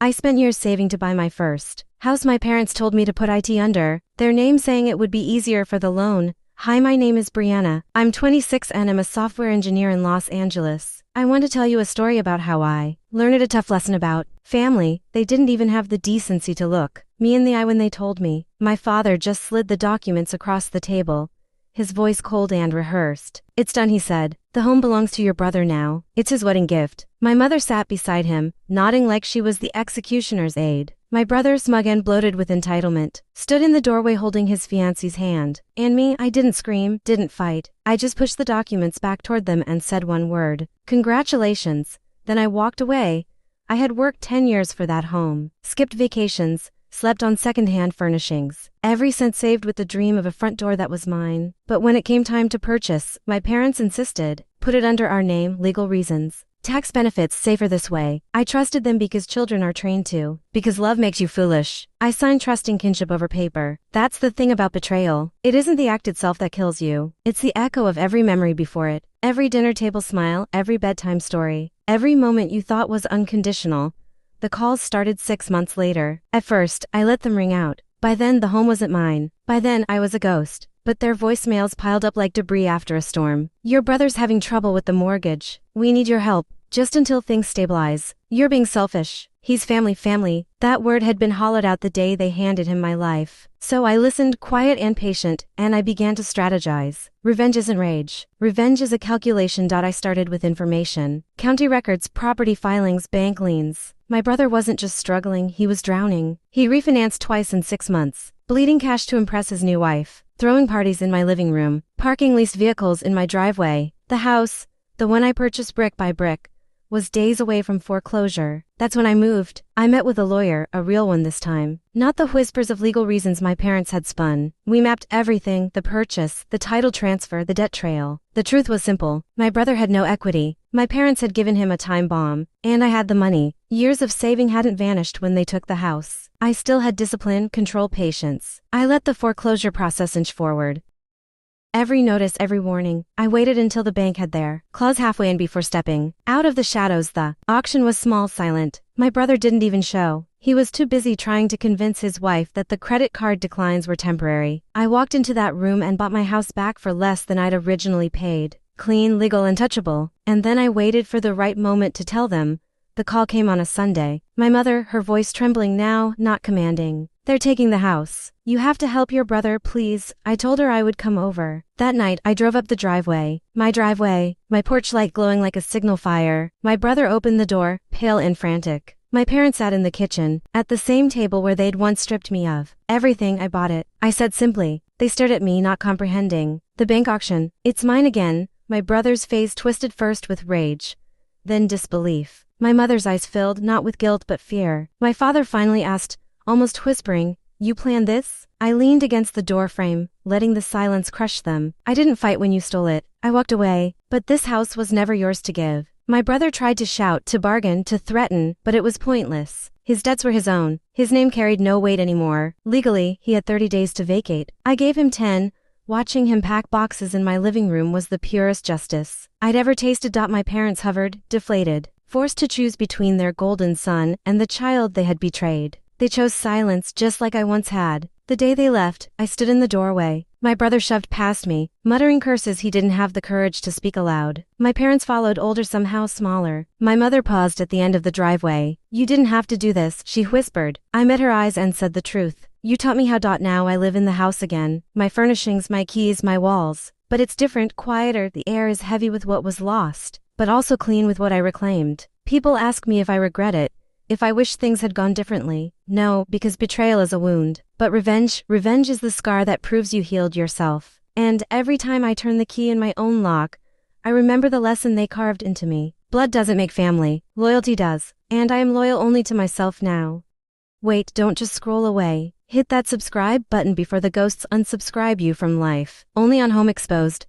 I spent years saving to buy my first house. My parents told me to put IT under their name, saying it would be easier for the loan. Hi, my name is Brianna. I'm 26 and I'm a software engineer in Los Angeles. I want to tell you a story about how I learned a tough lesson about family. They didn't even have the decency to look me in the eye when they told me. My father just slid the documents across the table, his voice cold and rehearsed. It's done, he said. The home belongs to your brother now. It's his wedding gift. My mother sat beside him, nodding like she was the executioner's aide. My brother, smug and bloated with entitlement, stood in the doorway holding his fiancée's hand. And me, I didn't scream, didn't fight. I just pushed the documents back toward them and said one word: congratulations. Then I walked away. I had worked 10 years for that home, skipped vacations, slept on second-hand furnishings, every cent saved with the dream of a front door that was mine. But when it came time to purchase, my parents insisted, put it under our name, legal reasons. Tax benefits, safer this way. I trusted them because children are trained to. Because love makes you foolish. I signed trusting kinship over paper. That's the thing about betrayal. It isn't the act itself that kills you. It's the echo of every memory before it. Every dinner table smile, every bedtime story, every moment you thought was unconditional. The calls started 6 months later. At first, I let them ring out. By then, the home wasn't mine. By then, I was a ghost. But their voicemails piled up like debris after a storm. Your brother's having trouble with the mortgage. We need your help. Just until things stabilize. You're being selfish. He's family. That word had been hollowed out the day they handed him my life. So I listened, quiet and patient, and I began to strategize. Revenge isn't rage. Revenge is a calculation. I started with information. County records, property filings, bank liens. My brother wasn't just struggling, he was drowning. He refinanced twice in 6 months, bleeding cash to impress his new wife, throwing parties in my living room, parking leased vehicles in my driveway. The house, the one I purchased brick by brick, was days away from foreclosure. That's when I moved. I met with a lawyer, a real one this time. Not the whispers of legal reasons my parents had spun. We mapped everything: the purchase, the title transfer, the debt trail. The truth was simple. My brother had no equity. My parents had given him a time bomb, and I had the money. Years of saving hadn't vanished when they took the house. I still had discipline, control, patience. I let the foreclosure process inch forward. Every notice, every warning. I waited until the bank had their claws halfway in before stepping out of the shadows. The auction was small, silent. My brother didn't even show. He was too busy trying to convince his wife that the credit card declines were temporary. I walked into that room and bought my house back for less than I'd originally paid. Clean, legal, untouchable. And then I waited for the right moment to tell them. The call came on a Sunday. My mother, her voice trembling now, not commanding. They're taking the house. You have to help your brother, please. I told her I would come over. That night, I drove up the driveway. My porch light glowing like a signal fire. My brother opened the door, pale and frantic. My parents sat in the kitchen, at the same table where they'd once stripped me of everything. I bought it, I said simply. They stared at me, not comprehending. The bank auction. It's mine again. My brother's face twisted, first with rage, then disbelief. My mother's eyes filled, not with guilt but fear. My father finally asked, almost whispering, "You planned this?" I leaned against the door frame, letting the silence crush them. "I didn't fight when you stole it. I walked away. But this house was never yours to give." My brother tried to shout, to bargain, to threaten, but it was pointless. His debts were his own. His name carried no weight anymore. Legally, he had 30 days to vacate. I gave him 10. Watching him pack boxes in my living room was the purest justice I'd ever tasted. My parents hovered, deflated, forced to choose between their golden son and the child they had betrayed. They chose silence, just like I once had. The day they left, I stood in the doorway. My brother shoved past me, muttering curses he didn't have the courage to speak aloud. My parents followed, older, somehow smaller. My mother paused at the end of the driveway. "You didn't have to do this," she whispered. I met her eyes and said the truth. "You taught me how. Now I live in the house again. My furnishings, my keys, my walls. But it's different, quieter. The air is heavy with what was lost, but also clean with what I reclaimed. People ask me if I regret it, if I wish things had gone differently. No, because betrayal is a wound. But revenge is the scar that proves you healed yourself. And every time I turn the key in my own lock, I remember the lesson they carved into me. Blood doesn't make family. Loyalty does. And I am loyal only to myself now." Wait, don't just scroll away. Hit that subscribe button before the ghosts unsubscribe you from life. Only on Home Exposed.